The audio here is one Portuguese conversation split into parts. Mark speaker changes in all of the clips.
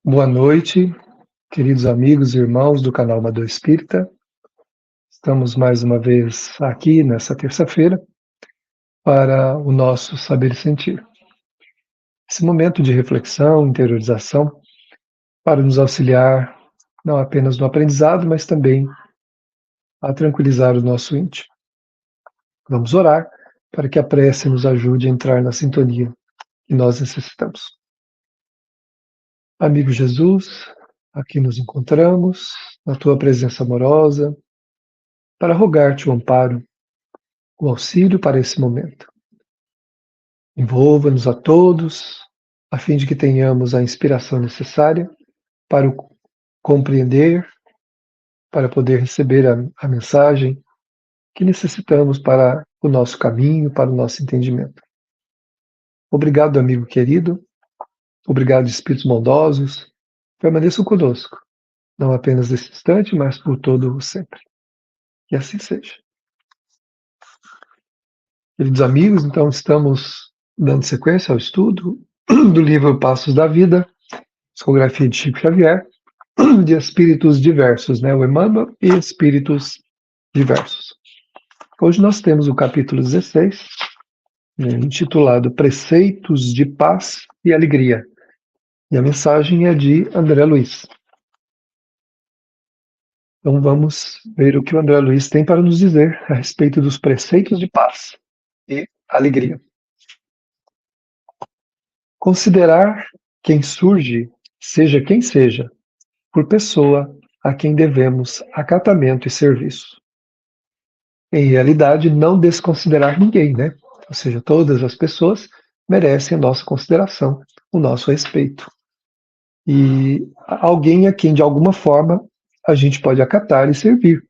Speaker 1: Boa noite, queridos amigos e irmãos do canal Amador Espírita. Estamos mais uma vez aqui nessa terça-feira para o nosso Saber e Sentir. Esse momento de reflexão, interiorização, para nos auxiliar não apenas no aprendizado, mas também a tranquilizar o nosso íntimo. Vamos orar para que a prece nos ajude a entrar na sintonia que nós necessitamos. Amigo Jesus, aqui nos encontramos, na tua presença amorosa, para rogar-te o amparo, o auxílio para esse momento. Envolva-nos a todos, a fim de que tenhamos a inspiração necessária para o compreender, para poder receber a mensagem que necessitamos para o nosso caminho, para o nosso entendimento. Obrigado, amigo querido. Obrigado, espíritos bondosos. Permaneçam conosco, não apenas nesse instante, mas por todo o sempre. Que assim seja. Queridos amigos, então estamos dando sequência ao estudo do livro Passos da Vida, psicografia de Chico Xavier, de espíritos diversos, né? O Emmanuel e espíritos diversos. Hoje nós temos o capítulo 16, intitulado Preceitos de Paz e Alegria. E a mensagem é de André Luiz. Então vamos ver o que o André Luiz tem para nos dizer a respeito dos preceitos de paz e alegria. Considerar quem surge, seja quem seja, por pessoa a quem devemos acatamento e serviço. Em realidade, não desconsiderar ninguém, né? Ou seja, todas as pessoas merecem a nossa consideração, o nosso respeito. E alguém a quem, de alguma forma, a gente pode acatar e servir.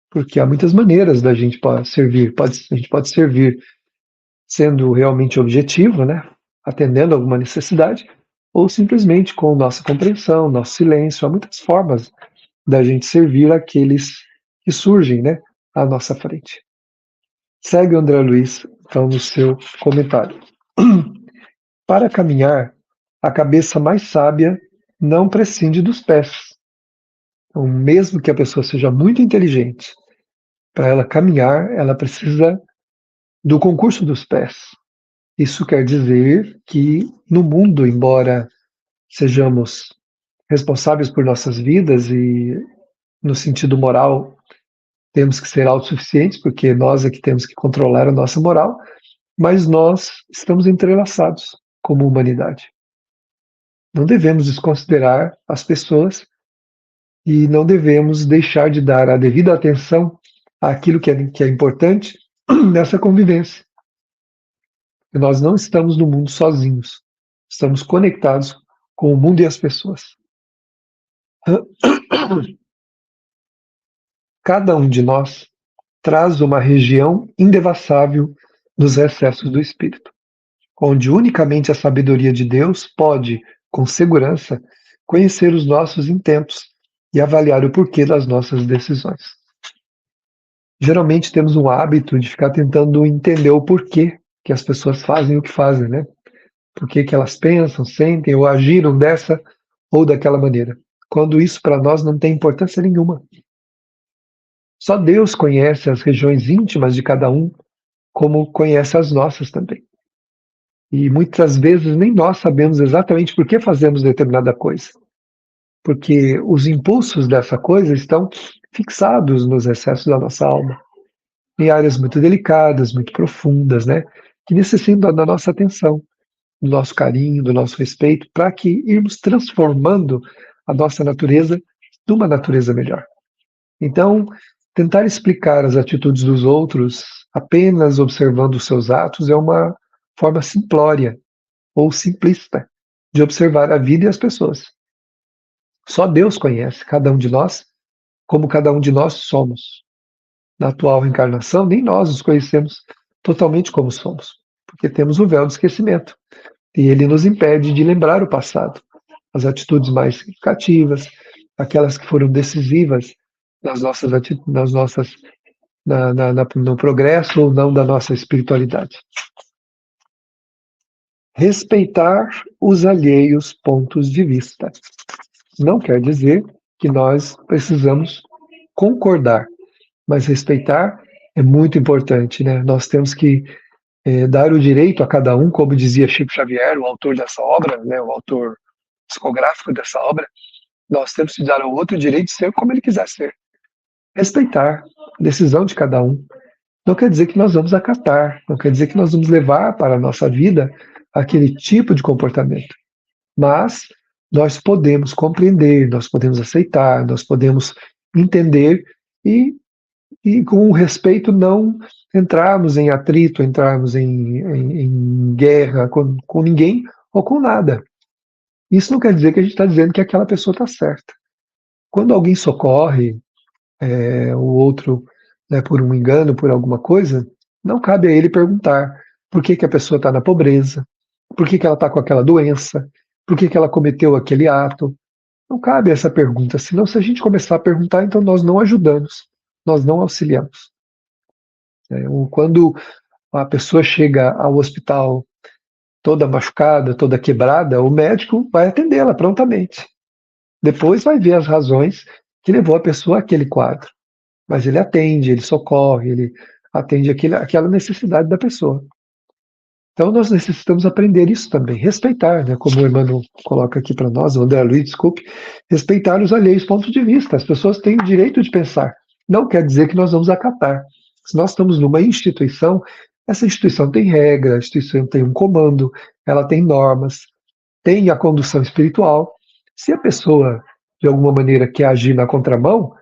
Speaker 1: Porque há muitas maneiras da gente servir. A gente pode servir sendo realmente objetivo, né? Atendendo alguma necessidade, ou simplesmente com nossa compreensão, nosso silêncio. Há muitas formas da gente servir aqueles que surgem, né, à nossa frente. Segue o André Luiz, então, no seu comentário. Para caminhar, a cabeça mais sábia não prescinde dos pés. Então, mesmo que a pessoa seja muito inteligente, para ela caminhar, ela precisa do concurso dos pés. Isso quer dizer que no mundo, embora sejamos responsáveis por nossas vidas e no sentido moral temos que ser autossuficientes, porque nós é que temos que controlar a nossa moral, mas nós estamos entrelaçados como humanidade. Não devemos desconsiderar as pessoas e não devemos deixar de dar a devida atenção àquilo que é importante nessa convivência. E nós não estamos no mundo sozinhos, estamos conectados com o mundo e as pessoas. Cada um de nós traz uma região indevassável dos recessos do espírito, onde unicamente a sabedoria de Deus pode, com segurança, conhecer os nossos intentos e avaliar o porquê das nossas decisões. Geralmente temos um hábito de ficar tentando entender o porquê que as pessoas fazem o que fazem, né? Por que elas pensam, sentem ou agiram dessa ou daquela maneira, quando isso para nós não tem importância nenhuma. Só Deus conhece as regiões íntimas de cada um, como conhece as nossas também. E muitas vezes nem nós sabemos exatamente por que fazemos determinada coisa. Porque os impulsos dessa coisa estão fixados nos recessos da nossa alma, em áreas muito delicadas, muito profundas, né? Que necessitam da nossa atenção, do nosso carinho, do nosso respeito, para que irmos transformando a nossa natureza numa natureza melhor. Então, tentar explicar as atitudes dos outros apenas observando os seus atos é uma forma simplória ou simplista de observar a vida e as pessoas. Só Deus conhece cada um de nós como cada um de nós somos. Na atual reencarnação, nem nós nos conhecemos totalmente como somos, porque temos o véu do esquecimento. E ele nos impede de lembrar o passado, as atitudes mais significativas, aquelas que foram decisivas no progresso ou não da nossa espiritualidade. Respeitar os alheios pontos de vista. Não quer dizer que nós precisamos concordar, mas respeitar é muito importante, né? Nós temos que dar o direito a cada um, como dizia Chico Xavier, o autor dessa obra, né, o autor psicográfico dessa obra, nós temos que dar ao outro o direito de ser como ele quiser ser. Respeitar a decisão de cada um. Não quer dizer que nós vamos acatar, não quer dizer que nós vamos levar para a nossa vida aquele tipo de comportamento. Mas nós podemos compreender, nós podemos aceitar, nós podemos entender e com o respeito não entrarmos em atrito, entrarmos em guerra com ninguém ou com nada. Isso não quer dizer que a gente está dizendo que aquela pessoa está certa. Quando alguém socorre o outro, né, por um engano, por alguma coisa, não cabe a ele perguntar por que a pessoa está na pobreza, por que ela está com aquela doença, por que ela cometeu aquele ato. Não cabe essa pergunta, senão se a gente começar a perguntar, então nós não ajudamos, nós não auxiliamos. Quando a pessoa chega ao hospital toda machucada, toda quebrada, o médico vai atendê-la prontamente. Depois vai ver as razões que levou a pessoa àquele quadro. Mas ele atende, ele socorre, ele atende aquela necessidade da pessoa. Então nós necessitamos aprender isso também, respeitar, né, como o Emmanuel coloca aqui para nós, o André Luiz, desculpe, respeitar os alheios pontos de vista. As pessoas têm o direito de pensar. Não quer dizer que nós vamos acatar. Se nós estamos numa instituição, essa instituição tem regra, a instituição tem um comando, ela tem normas, tem a condução espiritual. Se a pessoa, de alguma maneira, quer agir na contramão,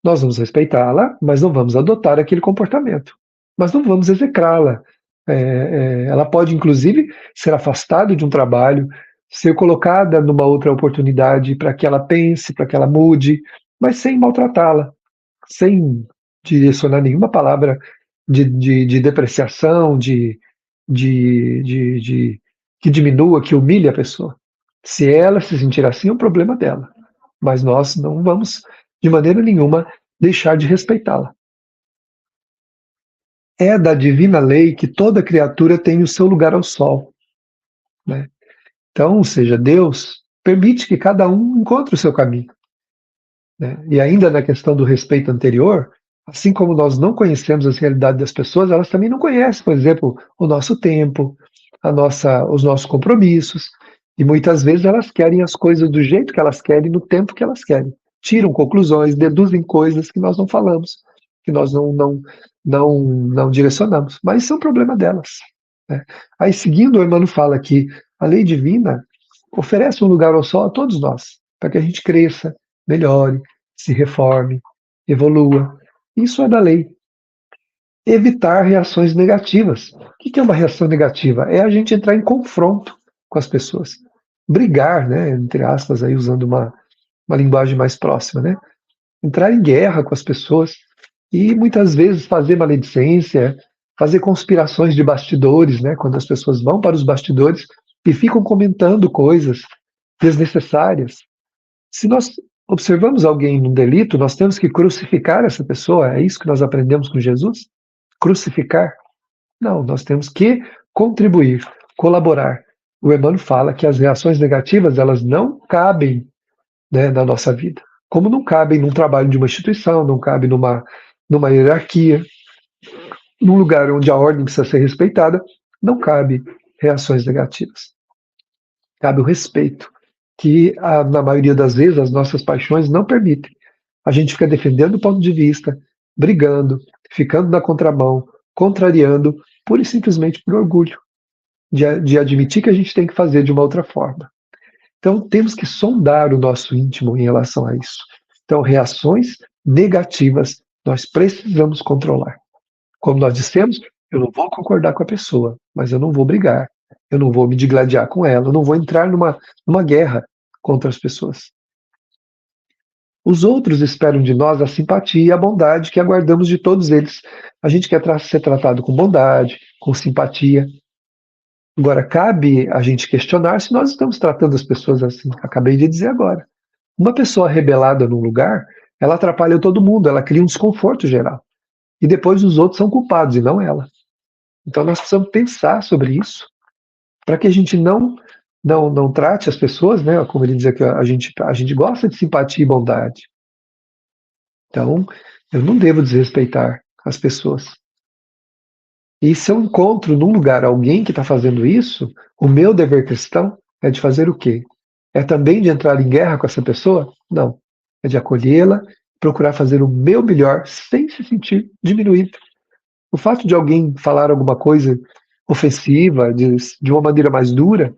Speaker 1: nós vamos respeitá-la, mas não vamos adotar aquele comportamento. Mas não vamos execrá-la. Ela pode, inclusive, ser afastada de um trabalho, ser colocada numa outra oportunidade para que ela pense, para que ela mude, mas sem maltratá-la, sem direcionar nenhuma palavra de depreciação, que diminua, que humilhe a pessoa. Se ela se sentir assim, é um problema dela. Mas nós não vamos, de maneira nenhuma, deixar de respeitá-la. É da divina lei que toda criatura tem o seu lugar ao sol, né? Então, ou seja, Deus permite que cada um encontre o seu caminho, né? E ainda na questão do respeito anterior, assim como nós não conhecemos as realidades das pessoas, elas também não conhecem, por exemplo, o nosso tempo, os nossos compromissos, e muitas vezes elas querem as coisas do jeito que elas querem, no tempo que elas querem. Tiram conclusões, deduzem coisas que nós não falamos, que nós não direcionamos. Mas isso é um problema delas, né? Aí, seguindo, o Emmanuel fala que a lei divina oferece um lugar ao sol a todos nós, para que a gente cresça, melhore, se reforme, evolua. Isso é da lei. Evitar reações negativas. O que é uma reação negativa? É a gente entrar em confronto com as pessoas. Brigar, né, entre aspas, aí, usando uma linguagem mais próxima, né? Entrar em guerra com as pessoas e muitas vezes fazer maledicência, fazer conspirações de bastidores, né? Quando as pessoas vão para os bastidores e ficam comentando coisas desnecessárias. Se nós observamos alguém num delito, nós temos que crucificar essa pessoa. É isso que nós aprendemos com Jesus? Crucificar? Não, nós temos que contribuir, colaborar. O Emmanuel fala que as reações negativas, elas não cabem, né, na nossa vida. Como não cabem num trabalho de uma instituição, não cabe numa hierarquia, num lugar onde a ordem precisa ser respeitada, não cabe reações negativas. Cabe o respeito, que na maioria das vezes as nossas paixões não permitem. A gente fica defendendo o ponto de vista, brigando, ficando na contramão, contrariando, pura e simplesmente por orgulho, de admitir que a gente tem que fazer de uma outra forma. Então, temos que sondar o nosso íntimo em relação a isso. Então, reações negativas nós precisamos controlar. Como nós dissemos, eu não vou concordar com a pessoa, mas eu não vou brigar, eu não vou me digladiar com ela, eu não vou entrar numa guerra contra as pessoas. Os outros esperam de nós a simpatia e a bondade que aguardamos de todos eles. A gente quer ser tratado com bondade, com simpatia. Agora, cabe a gente questionar se nós estamos tratando as pessoas assim. Acabei de dizer agora. Uma pessoa rebelada num lugar, ela atrapalha todo mundo, ela cria um desconforto geral. E depois os outros são culpados, e não ela. Então nós precisamos pensar sobre isso. para que a gente não trate as pessoas, né? Como ele dizia que a gente gosta de simpatia e bondade. Então, eu não devo desrespeitar as pessoas. E se eu encontro num lugar alguém que está fazendo isso, o meu dever cristão é de fazer o quê? É também de entrar em guerra com essa pessoa? Não. É de acolhê-la, procurar fazer o meu melhor sem se sentir diminuído. O fato de alguém falar alguma coisa ofensiva, de uma maneira mais dura,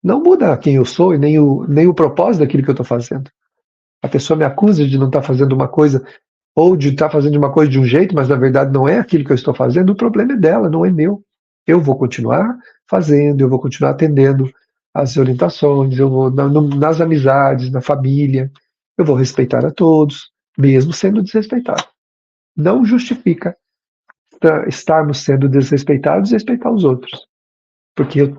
Speaker 1: não muda quem eu sou e nem o propósito daquilo que eu estou fazendo. A pessoa me acusa de não estar fazendo uma coisa ou de estar fazendo uma coisa de um jeito, mas na verdade não é aquilo que eu estou fazendo, o problema é dela, não é meu. Eu vou continuar fazendo, eu vou continuar atendendo as orientações, eu vou nas amizades, na família, eu vou respeitar a todos, mesmo sendo desrespeitado. Não justifica estarmos sendo desrespeitados e respeitar os outros. Porque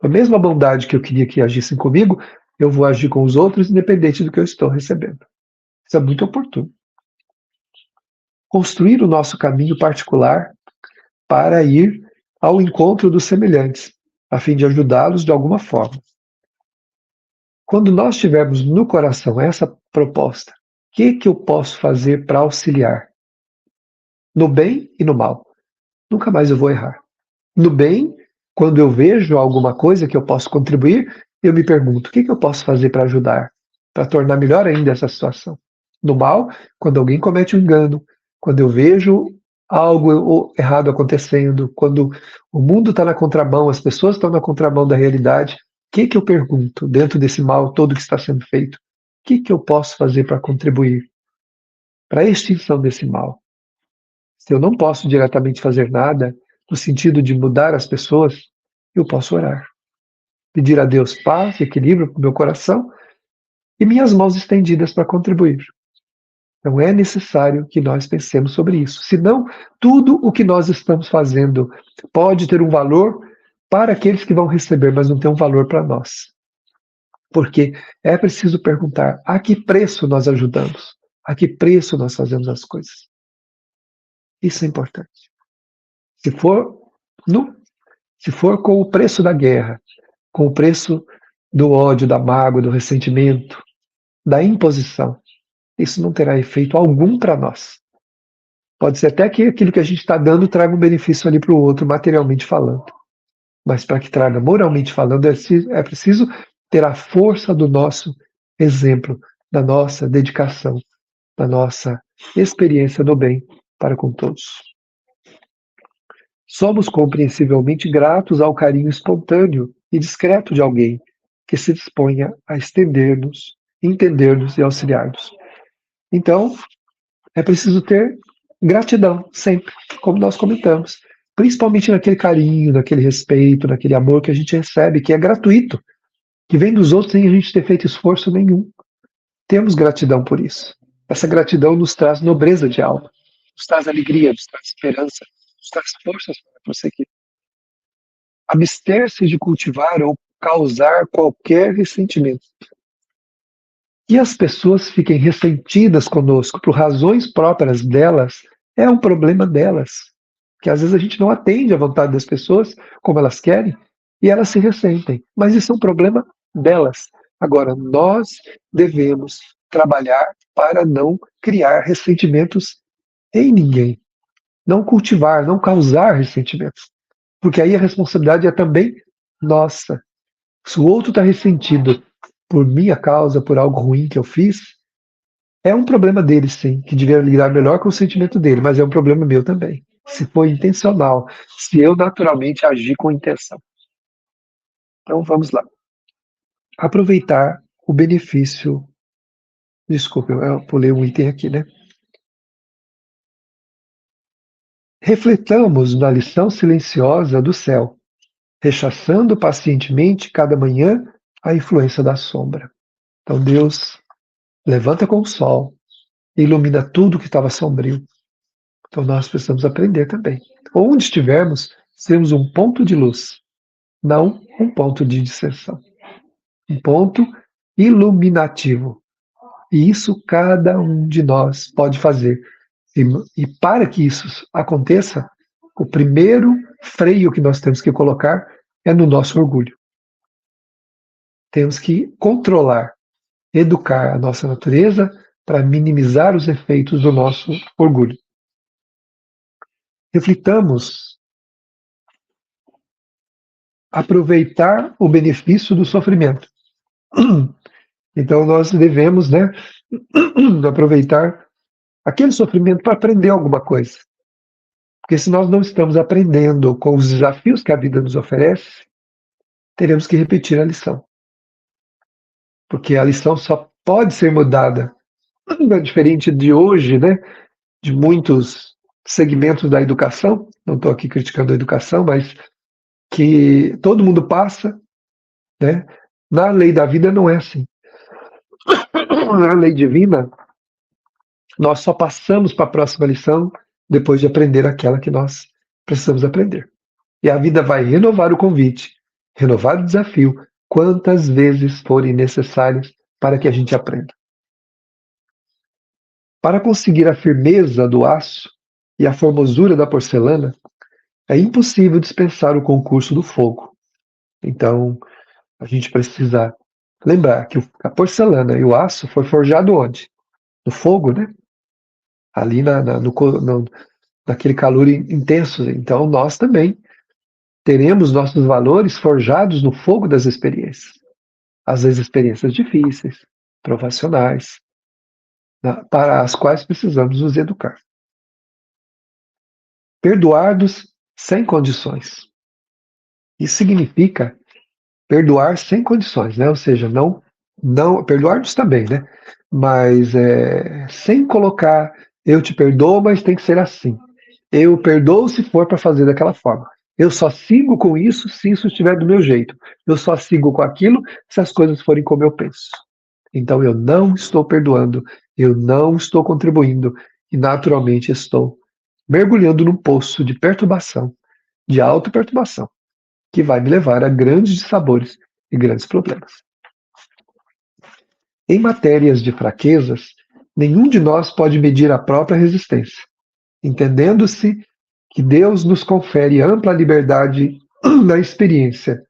Speaker 1: a mesma bondade que eu queria que agissem comigo, eu vou agir com os outros, independente do que eu estou recebendo. Isso é muito oportuno. Construir o nosso caminho particular para ir ao encontro dos semelhantes, a fim de ajudá-los de alguma forma. Quando nós tivermos no coração essa proposta, o que eu posso fazer para auxiliar? No bem e no mal. Nunca mais eu vou errar. No bem, quando eu vejo alguma coisa que eu posso contribuir, eu me pergunto, o que eu posso fazer para ajudar, para tornar melhor ainda essa situação? No mal, quando alguém comete um engano, quando eu vejo algo errado acontecendo, quando o mundo está na contramão, as pessoas estão na contramão da realidade, o que eu pergunto dentro desse mal todo que está sendo feito? O que eu posso fazer para contribuir para a extinção desse mal? Se eu não posso diretamente fazer nada, no sentido de mudar as pessoas, eu posso orar. Pedir a Deus paz e equilíbrio para o meu coração e minhas mãos estendidas para contribuir. Então é necessário que nós pensemos sobre isso. Senão, tudo o que nós estamos fazendo pode ter um valor para aqueles que vão receber, mas não tem um valor para nós. Porque é preciso perguntar a que preço nós ajudamos, a que preço nós fazemos as coisas. Isso é importante. Se for, se for com o preço da guerra, com o preço do ódio, da mágoa, do ressentimento, da imposição, isso não terá efeito algum para nós. Pode ser até que aquilo que a gente está dando traga um benefício ali para o outro, materialmente falando. Mas para que traga moralmente falando, é preciso ter a força do nosso exemplo, da nossa dedicação, da nossa experiência do bem para com todos. Somos compreensivelmente gratos ao carinho espontâneo e discreto de alguém que se disponha a estender-nos, entender-nos e auxiliar-nos. Então, é preciso ter gratidão sempre, como nós comentamos, principalmente naquele carinho, naquele respeito, naquele amor que a gente recebe, que é gratuito, que vem dos outros sem a gente ter feito esforço nenhum. Temos gratidão por isso. Essa gratidão nos traz nobreza de alma, nos traz alegria, nos traz esperança, nos traz forças para prosseguir. Abster-se de cultivar ou causar qualquer ressentimento. Que as pessoas fiquem ressentidas conosco por razões próprias delas é um problema delas. Que às vezes a gente não atende à vontade das pessoas como elas querem e elas se ressentem. Mas isso é um problema delas. Agora, nós devemos trabalhar para não criar ressentimentos em ninguém. Não cultivar, não causar ressentimentos. Porque aí a responsabilidade é também nossa. Se o outro está ressentido por minha causa, por algo ruim que eu fiz, é um problema dele, sim, que devia lidar melhor com o sentimento dele, mas é um problema meu também. Se foi intencional, se eu naturalmente agir com intenção. Então vamos lá. Aproveitar o benefício. Desculpe, eu pulei um item aqui, né? Refletamos na lição silenciosa do céu, rechaçando pacientemente cada manhã a influência da sombra. Então Deus levanta com o sol e ilumina tudo que estava sombrio. Então nós precisamos aprender também. Onde estivermos, sermos um ponto de luz, não um ponto de dissensão. Um ponto iluminativo. E isso cada um de nós pode fazer. E para que isso aconteça, o primeiro freio que nós temos que colocar é no nosso orgulho. Temos que controlar, educar a nossa natureza para minimizar os efeitos do nosso orgulho. Reflitamos aproveitar o benefício do sofrimento. Então nós devemos, né, aproveitar aquele sofrimento para aprender alguma coisa. Porque se nós não estamos aprendendo com os desafios que a vida nos oferece, teremos que repetir a lição. Porque a lição só pode ser mudada, diferente de hoje, né, de muitos segmentos da educação, não estou aqui criticando a educação, mas que todo mundo passa, né? Na lei da vida não é assim. Na lei divina, nós só passamos para a próxima lição depois de aprender aquela que nós precisamos aprender. E a vida vai renovar o convite, renovar o desafio, quantas vezes forem necessárias para que a gente aprenda. Para conseguir a firmeza do aço e a formosura da porcelana, é impossível dispensar o concurso do fogo. Então, a gente precisa lembrar que a porcelana e o aço foi forjado onde? No fogo, né? Ali naquele calor intenso. Então, nós também teremos nossos valores forjados no fogo das experiências. Às vezes, experiências difíceis, provacionais, para as quais precisamos nos educar. Perdoados sem condições. Isso significa perdoar sem condições, né? Ou seja, não perdoar-nos também, né? Mas sem colocar eu te perdoo, mas tem que ser assim. Eu perdoo se for para fazer daquela forma. Eu só sigo com isso se isso estiver do meu jeito. Eu só sigo com aquilo se as coisas forem como eu penso. Então eu não estou perdoando, eu não estou contribuindo e naturalmente estou mergulhando num poço de perturbação, de auto-perturbação, que vai me levar a grandes dissabores e grandes problemas. Em matérias de fraquezas, nenhum de nós pode medir a própria resistência, entendendo-se que Deus nos confere ampla liberdade na experiência,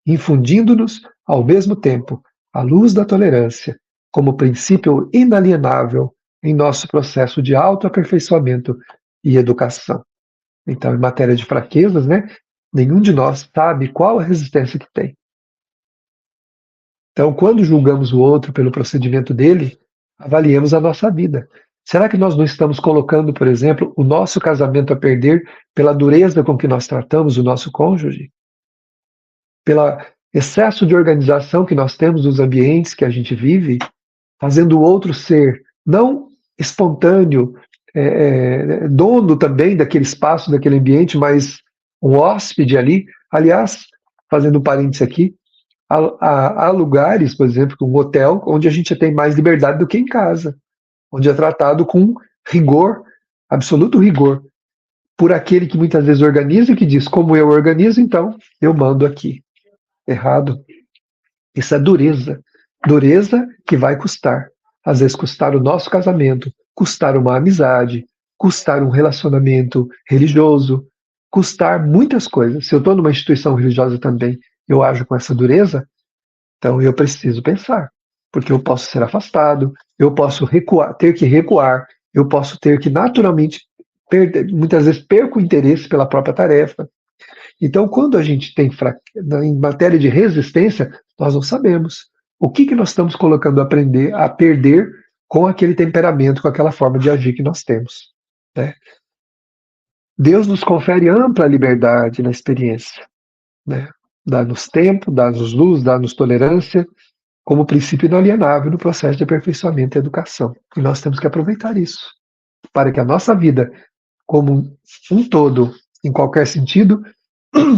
Speaker 1: infundindo-nos, ao mesmo tempo, a luz da tolerância, como princípio inalienável em nosso processo de autoaperfeiçoamento e educação. Então, em matéria de fraquezas, né, nenhum de nós sabe qual a resistência que tem. Então, quando julgamos o outro pelo procedimento dele, avaliemos a nossa vida. Será que nós não estamos colocando, por exemplo, o nosso casamento a perder pela dureza com que nós tratamos o nosso cônjuge? Pelo excesso de organização que nós temos nos ambientes que a gente vive, fazendo o outro ser não espontâneo, dono também daquele espaço, daquele ambiente, mas um hóspede ali. Aliás, fazendo um parênteses aqui, há lugares, por exemplo, como um hotel, onde a gente tem mais liberdade do que em casa, onde é tratado com rigor, absoluto rigor, por aquele que muitas vezes organiza e que diz, como eu organizo, então eu mando aqui. Errado. Isso é dureza. Dureza que vai custar. Às vezes custar o nosso casamento, custar uma amizade, custar um relacionamento religioso, custar muitas coisas. Se eu estou numa instituição religiosa também, eu ajo com essa dureza, então eu preciso pensar, porque eu posso ser afastado, eu posso recuar, ter que recuar, eu posso ter que naturalmente perder, muitas vezes perco o interesse pela própria tarefa. Então, quando a gente tem em matéria de resistência, nós não sabemos o que nós estamos colocando a perder com aquele temperamento, com aquela forma de agir que nós temos, né? Deus nos confere ampla liberdade na experiência, né? Dá-nos tempo, dá-nos luz, dá-nos tolerância, como princípio inalienável no processo de aperfeiçoamento e educação. E nós temos que aproveitar isso, para que a nossa vida, como um todo, em qualquer sentido,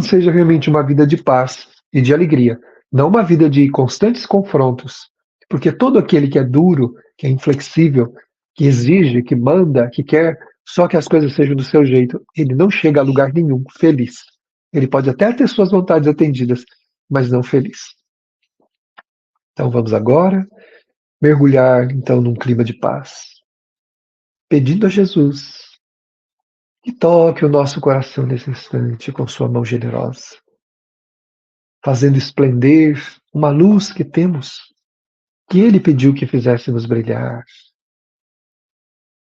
Speaker 1: seja realmente uma vida de paz e de alegria, não uma vida de constantes confrontos, porque todo aquele que é duro, que é inflexível, que exige, que manda, que quer só que as coisas sejam do seu jeito, ele não chega a lugar nenhum feliz. Ele pode até ter suas vontades atendidas, mas não feliz. Então vamos agora mergulhar então num clima de paz, pedindo a Jesus que toque o nosso coração nesse instante com sua mão generosa. fazendo esplender uma luz que temos, que Ele pediu que fizéssemos brilhar.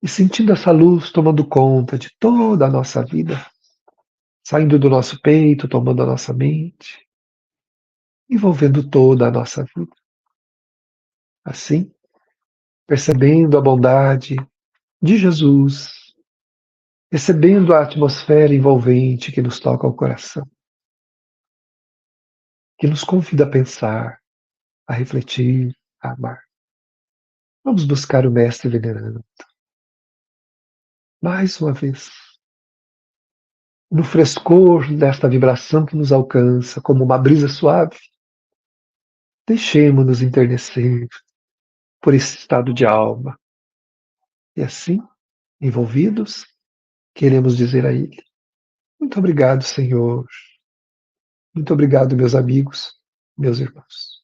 Speaker 1: E sentindo essa luz tomando conta de toda a nossa vida, saindo do nosso peito, tomando a nossa mente, envolvendo toda a nossa vida. Assim, percebendo a bondade de Jesus, recebendo a atmosfera envolvente que nos toca o coração, que nos convida a pensar, a refletir, a amar. Vamos buscar o Mestre venerando. Mais uma vez, no frescor desta vibração que nos alcança, como uma brisa suave, deixemos-nos enternecer por esse estado de alma. E assim, envolvidos, queremos dizer a Ele: muito obrigado, Senhor. Muito obrigado, meus amigos, meus irmãos.